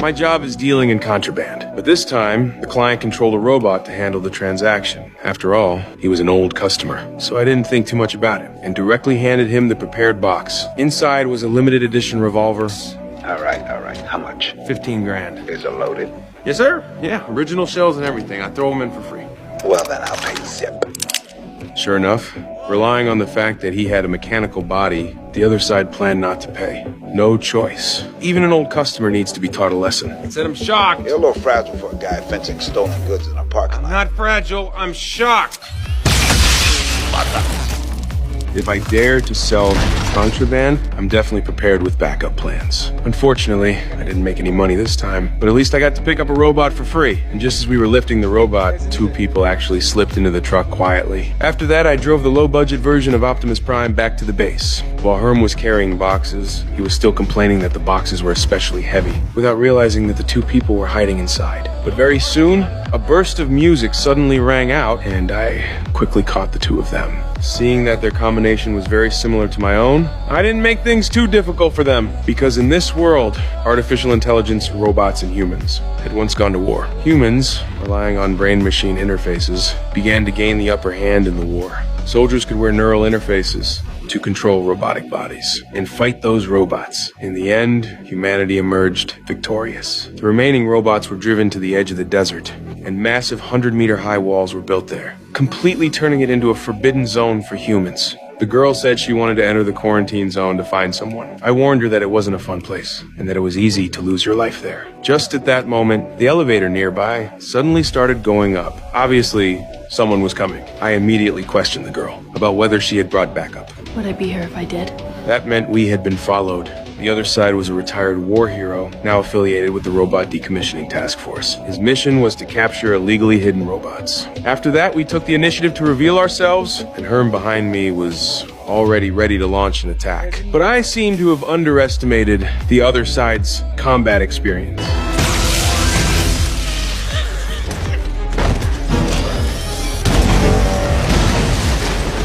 My job is dealing in contraband, but this time, the client controlled a robot to handle the transaction. After all, he was an old customer, so I didn't think too much about it, and directly handed him the prepared box. Inside was a limited edition revolver. All right. How much? 15 grand. Is it loaded? Yes, sir. Yeah, original shells and everything. I throw them in for free. Well, then I'll pay the zip. Sure enough, relying on the fact that he had a mechanical body, the other side planned not to pay. No choice. Even an old customer needs to be taught a lesson. I said I'm shocked. You're a little fragile for a guy fencing stolen goods in a parking lot. Not fragile, I'm shocked. If I dare to sell contraband, I'm definitely prepared with backup plans. Unfortunately, I didn't make any money this time, but at least I got to pick up a robot for free. And just as we were lifting the robot, two people actually slipped into the truck quietly. After that, I drove the low-budget version of Optimus Prime back to the base. While Herm was carrying boxes, he was still complaining that the boxes were especially heavy, without realizing that the two people were hiding inside. But very soon, a burst of music suddenly rang out, and I quickly caught the two of them. Seeing that their combination was very similar to my own, I didn't make things too difficult for them, because in this world, artificial intelligence, robots, and humans had once gone to war. Humans, relying on brain-machine interfaces, began to gain the upper hand in the war. Soldiers could wear neural interfaces to control robotic bodies and fight those robots. In the end, humanity emerged victorious. The remaining robots were driven to the edge of the desert, and massive 100-meter-high walls were built there, completely turning it into a forbidden zone for humans. The girl said she wanted to enter the quarantine zone to find someone. I warned her that it wasn't a fun place, and that it was easy to lose your life there. Just at that moment, the elevator nearby suddenly started going up. Obviously, someone was coming. I immediately questioned the girl about whether she had brought backup. Would I be here if I did? That meant we had been followed. The other side was a retired war hero, now affiliated with the Robot Decommissioning Task Force. His mission was to capture illegally hidden robots. After that, we took the initiative to reveal ourselves, and Herm behind me was already ready to launch an attack. But I seem to have underestimated the other side's combat experience.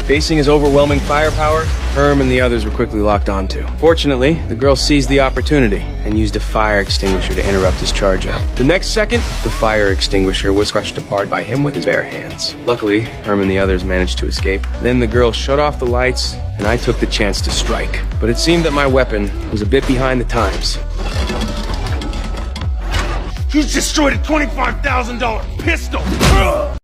Facing his overwhelming firepower, Herm and the others were quickly locked onto. Fortunately, the girl seized the opportunity and used a fire extinguisher to interrupt his charge-up. The next second, the fire extinguisher was crushed apart by him with his bare hands. Luckily, Herm and the others managed to escape. Then the girl shut off the lights, and I took the chance to strike. But it seemed that my weapon was a bit behind the times. He's destroyed a $25,000 pistol!